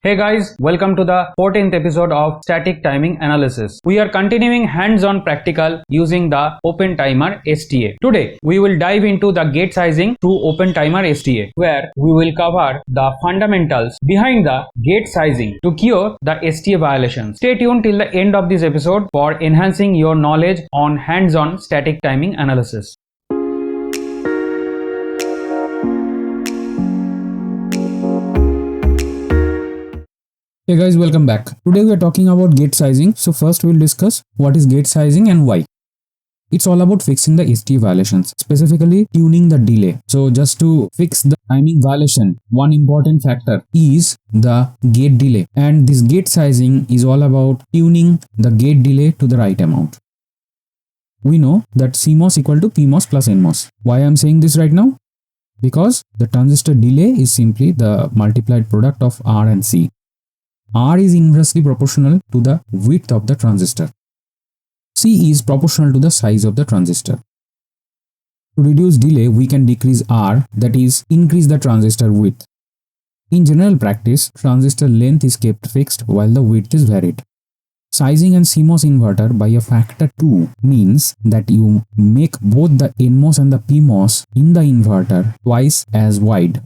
Hey guys, welcome to the 14th episode of Static Timing Analysis. We are continuing hands-on practical using the OpenTimer-STA. Today, we will dive into the gate sizing through OpenTimer-STA, where we will cover the fundamentals behind the gate sizing to cure the STA violations. Stay tuned till the end of this episode for enhancing your knowledge on hands-on static timing analysis. Hey guys, welcome back. Today we are talking about gate sizing. So first we'll discuss what is gate sizing and why. It's all about fixing the STA violations, specifically tuning the delay. So just to fix the timing violation, one important factor is the gate delay. And this gate sizing is all about tuning the gate delay to the right amount. We know that CMOS equal to PMOS plus NMOS. Why I'm saying this right now? Because the transistor delay is simply the multiplied product of R and C. R is inversely proportional to the width of the transistor. C is proportional to the size of the transistor. To reduce delay, we can decrease R, that is, increase the transistor width. In general practice, transistor length is kept fixed while the width is varied. Sizing an CMOS inverter by a factor 2 means that you make both the NMOS and the PMOS in the inverter twice as wide.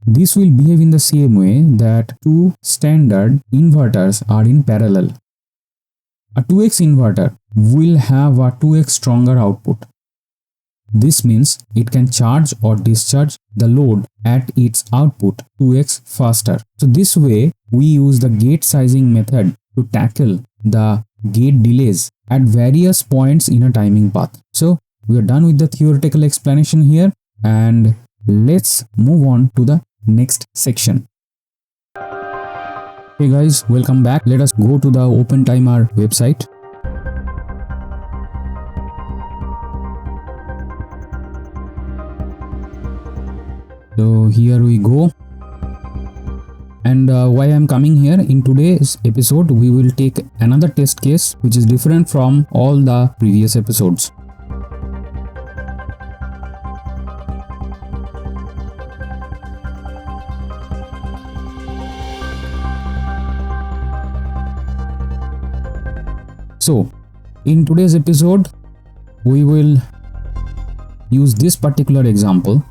This will behave in the same way that two standard inverters are in parallel. A 2x inverter will have a 2x stronger output. This means it can charge or discharge the load at its output 2x faster. So this way we use the gate sizing method to tackle the gate delays at various points in a timing path. So we are done with the theoretical explanation here, and let's move on to the next section. Hey guys, welcome back. Let us go to the OpenTimer website. So here we go. And why I'm coming here, in today's episode we will take another test case which is different from all the previous episodes. So in today's episode we will use this particular example.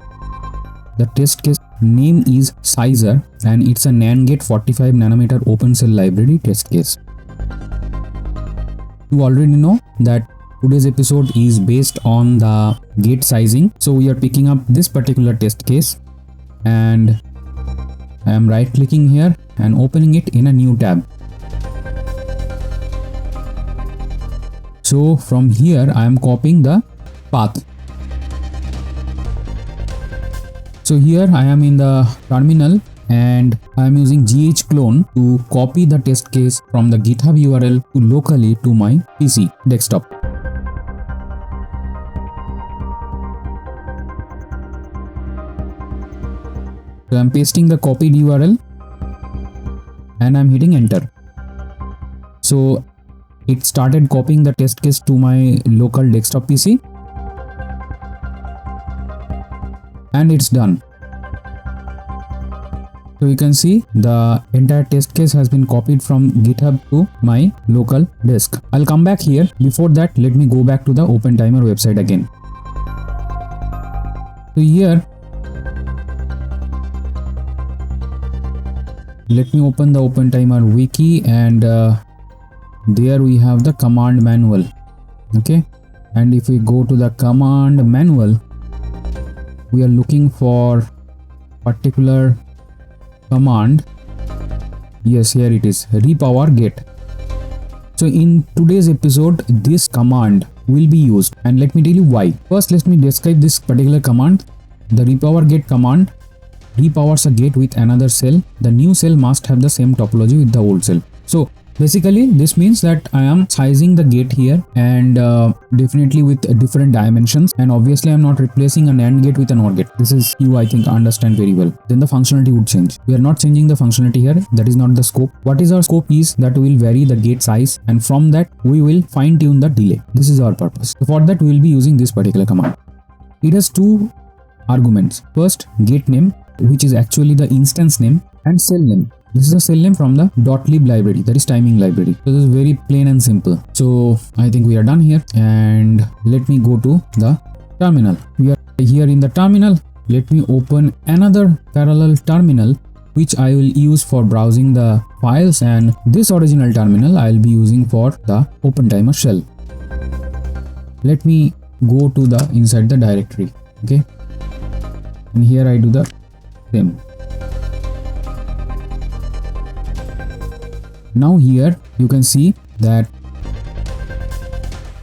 The test case name is Sizer and it's a NAND gate 45 nanometer open cell library test case. You already know that today's episode is based on the gate sizing, so we are picking up this particular test case and I am right clicking here and opening it in a new tab. So from here I am copying the path. So here I am in the terminal and I am using GHCLONE to copy the test case from the GitHub URL to locally to my PC desktop. So I am pasting the copied URL and I am hitting enter. So it started copying the test case to my local desktop PC and it's done. So you can see the entire test case has been copied from GitHub to my local disk. I'll come back here. Before that, let me go back to the OpenTimer website again. So here, let me open the OpenTimer wiki and there we have the command manual. Okay, and if we go to the command manual, we are looking for particular command. Yes, here it is, repower gate. So in today's episode this command will be used, and let me tell you why. First let me describe this particular command. The repower gate command repowers a gate with another cell. The new cell must have the same topology with the old cell. So basically this means that I am sizing the gate here and definitely with different dimensions, and obviously I am not replacing a NAND gate with an OR gate. This is you I think understand very well. Then the functionality would change. We are not changing the functionality here. That is not the scope. What is our scope is that we will vary the gate size, and from that we will fine tune the delay. This is our purpose. So for that we will be using this particular command. It has two arguments. First, gate name, which is actually the instance name, and cell name. This is a cell name from the .lib library, that is timing library. So this is very plain and simple. So I think we are done here, and let me go to the terminal. We are here in the terminal. Let me open another parallel terminal which I will use for browsing the files, and this original terminal I will be using for the OpenTimer shell. Let me go to the inside the directory, okay, and here I do the same. Now here you can see that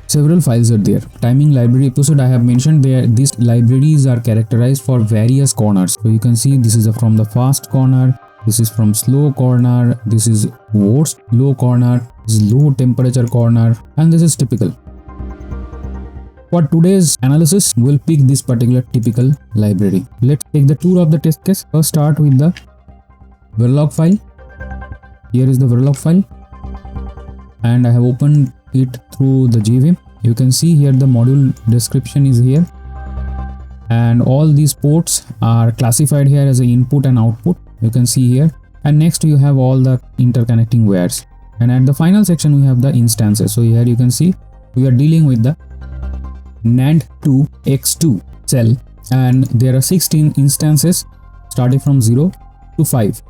several files are there. Timing library episode I have mentioned there. These libraries are characterized for various corners. So you can see this is from the fast corner, this is from slow corner, this is worst low corner, this is low temperature corner, and this is typical. For today's analysis, we'll pick this particular typical library. Let's take the tour of the test case. First start with the Verilog file. Here is the Verilog file, and I have opened it through the JVM. You can see here the module description is here, and all these ports are classified here as an input and output. You can see here, and next you have all the interconnecting wires, and at the final section we have the instances. So here you can see we are dealing with the NAND 2 x2 cell, and there are 16 instances starting from 0 to 5.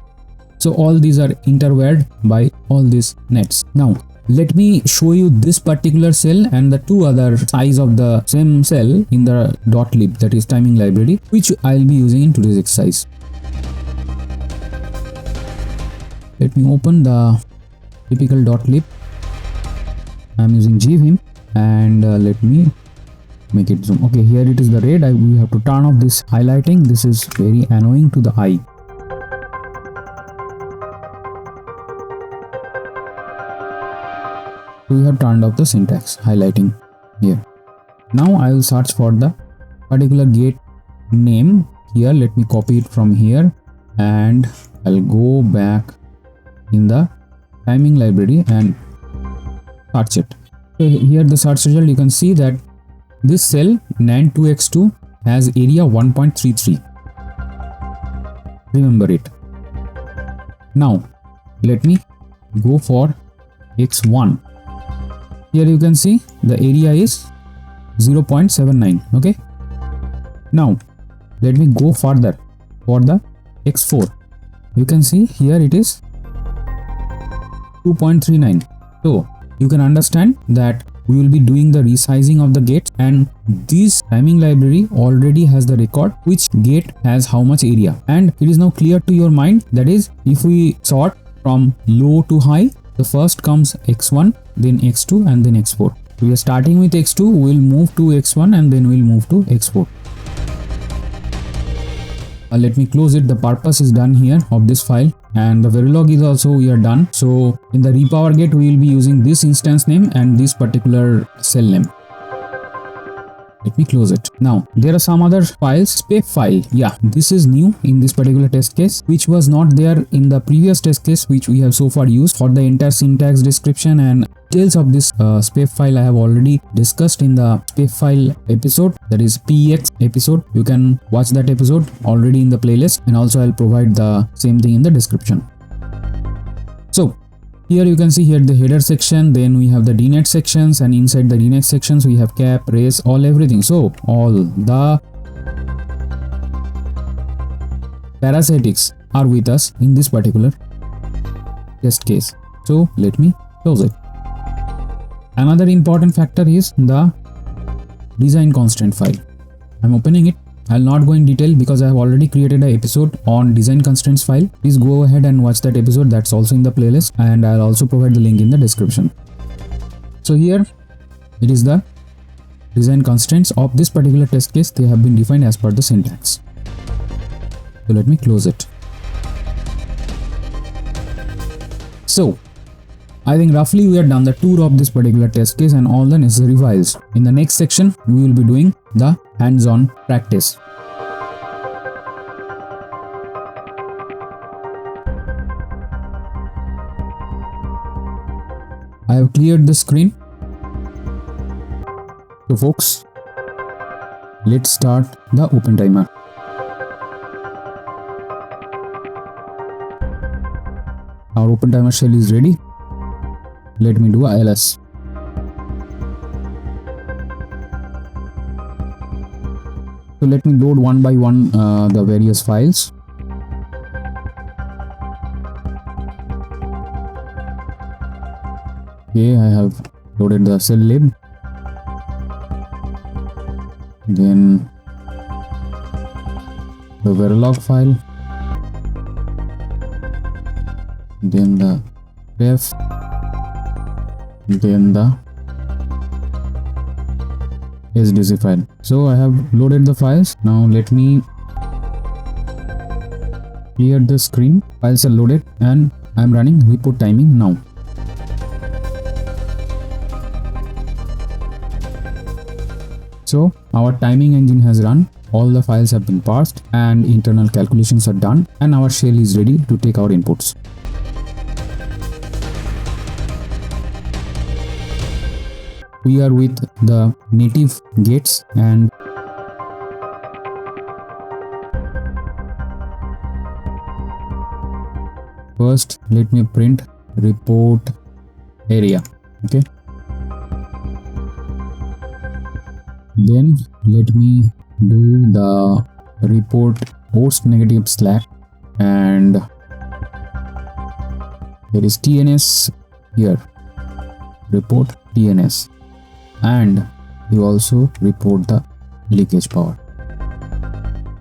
So all these are interwired by all these nets. Now let me show you this particular cell and the two other size of the same cell in the .lib, that is timing library, which I'll be using in today's exercise. Let me open the typical .lib. I'm using JVM, and let me make it zoom. Okay, here it is the red. We have to turn off this highlighting. This is very annoying to the eye. We have turned off the syntax highlighting here. Now I will search for the particular gate name here. Let me copy it from here, and I'll go back in the timing library and search it. So here the search result, you can see that this cell NAND 2x2 has area 1.33. Remember it. Now let me go for x1. Here you can see the area is 0.79. okay, now let me go further for the x4. You can see here it is 2.39. so you can understand that we will be doing the resizing of the gates, and this timing library already has the record which gate has how much area, and it is now clear to your mind. That is, if we sort from low to high, the first comes x1, then x2, and then x4. We are starting with x2, we'll move to x1, and then we'll move to x4. Let me close it. The purpose is done here of this file, and the Verilog is also we are done. So in the repower gate we will be using this instance name and this particular cell name. Let me close it. Now there are some other files. Spef file, yeah, this is new in this particular test case, which was not there in the previous test case which we have so far used. For the entire syntax description and details of this spef file I have already discussed in the spef file episode, that is PEX episode. You can watch that episode already in the playlist, and also I'll provide the same thing in the description. So here you can see here the header section, then we have the DNet sections, and inside the DNet sections we have cap, race, all everything. So all the parasitics are with us in this particular test case. So let me close it. Another important factor is the design constant file. I'm opening it. I'll not go in detail because I have already created an episode on design constraints file. Please go ahead and watch that episode. That's also in the playlist, and I'll also provide the link in the description. So here it is the design constraints of this particular test case. They have been defined as per the syntax. So let me close it. So I think roughly we have done the tour of this particular test case and all the necessary files. In the next section, we will be doing the hands-on practice. I have cleared the screen. So folks, let's start the OpenTimer. Our OpenTimer shell is ready. Let me do a ls. So let me load one by one the various files. Okay, I have loaded the cell lib. Then the Verilog file. Then the ref. Then the SDC file. So I have loaded the files. Now let me clear the screen. Files are loaded and I am running report timing now. So our timing engine has run, all the files have been parsed and internal calculations are done, and our shell is ready to take our inputs. We are with the native gates, and first let me print report area. Okay, then let me do the report host negative slack, and there is TNS here, report TNS, and you also report the leakage power.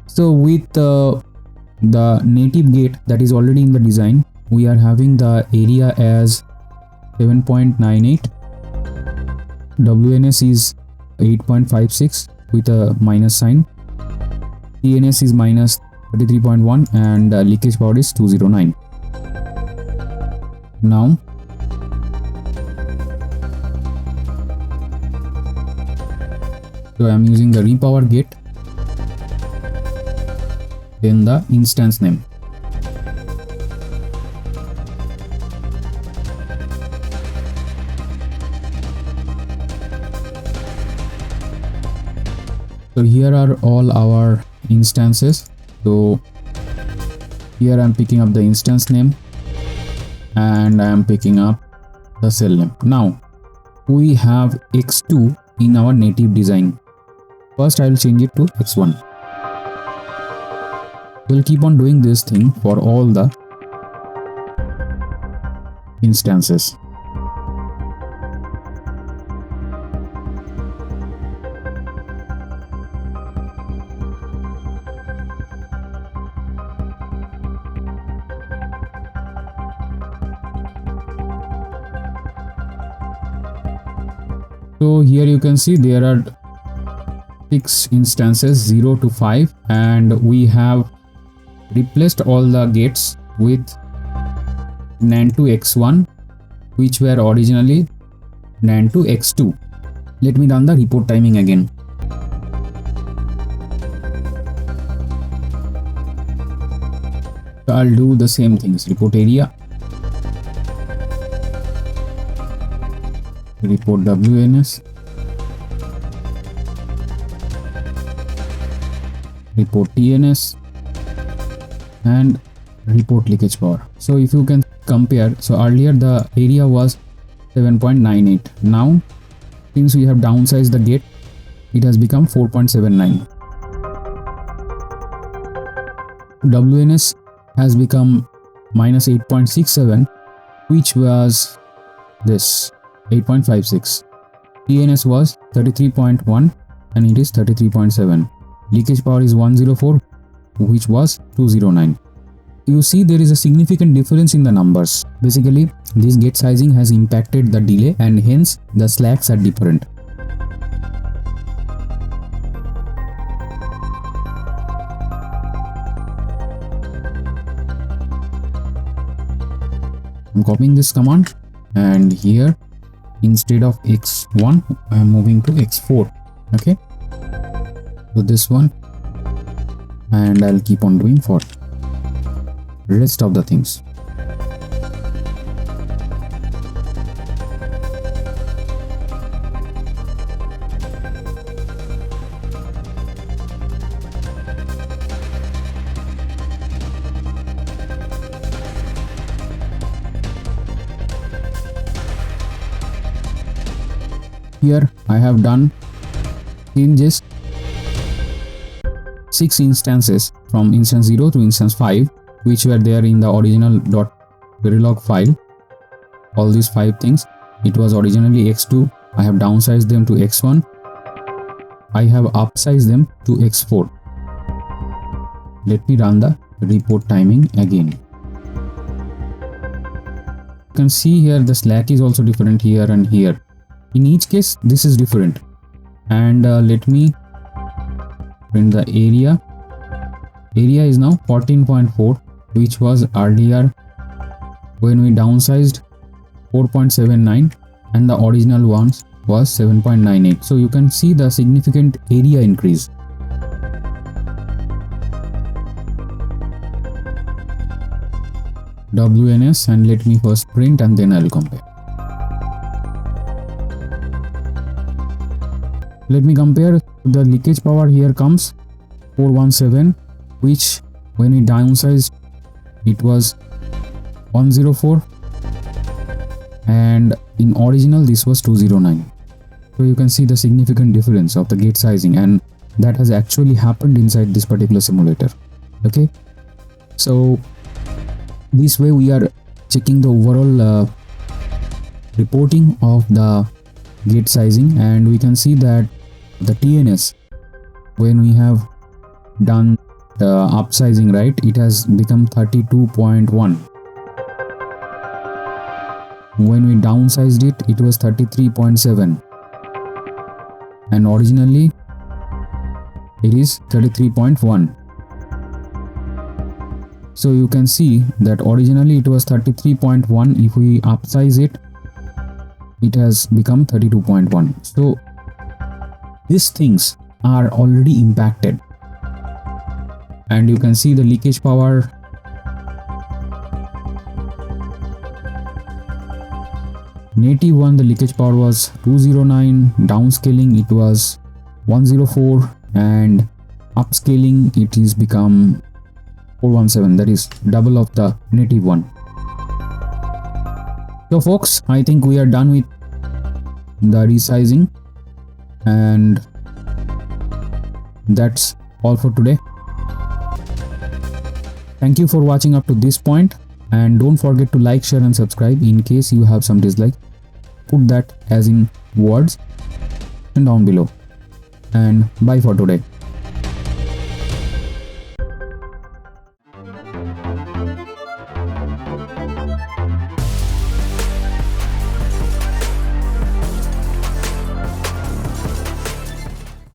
So with the native gate that is already in the design, we are having the area as 7.98, WNS is 8.56 with a minus sign, TNS is minus 33.1, and leakage power is 209. Now so I am using the repower gate, then the instance name. So here are all our instances. So here I am picking up the instance name and I am picking up the cell name. Now we have x2 in our native design. First I will change it to x1. We'll keep on doing this thing for all the instances. So here you can see there are 6 instances 0 to 5, and we have replaced all the gates with NAND to x1, which were originally NAND to x2. Let me run the report timing again. So I'll do the same things: report area, report WNS, report TNS, and report leakage power. So if you can compare, so earlier the area was 7.98. Now since we have downsized the gate, it has become 4.79. WNS has become minus 8.67, which was this 8.56. TNS was 33.1 and it is 33.7. Leakage power is 104, which was 209. You see there is a significant difference in the numbers. Basically, this gate sizing has impacted the delay and hence the slacks are different. I'm copying this command, and here instead of x1 I am moving to x4. Okay, so this one, and I'll keep on doing for rest of the things. here I have done changes 6 instances from instance 0 to instance 5, which were there in the original .verilog file. All these 5 things, it was originally x2. I have downsized them to x1. I have upsized them to x4. Let me run the report timing again. You can see here the slack is also different here and here. In each case this is different. And let me print the area. Area is now 14.4, which was earlier when we downsized 4.79, and the original ones was 7.98. So you can see the significant area increase. WNS, and let me first print and then I'll compare. Let me compare. The leakage power here comes 417, which when we downsized it was 104, and in original this was 209. So you can see the significant difference of the gate sizing, and that has actually happened inside this particular simulator. Okay, so this way we are checking the overall reporting of the gate sizing, and we can see that the TNS, when we have done the upsizing, right, it has become 32.1. When we downsized it, it was 33.7, and originally it is 33.1. So you can see that originally it was 33.1. If we upsize it, it has become 32.1. So these things are already impacted, and you can see the leakage power. Native one, the leakage power was 209, downscaling it was 104, and upscaling it is become 417, that is double of the native one. So folks, I think we are done with the resizing, and that's all for today. Thank you for watching up to this point, and don't forget to like, share and subscribe. In case you have some dislike, put that as in words and down below. And bye for today.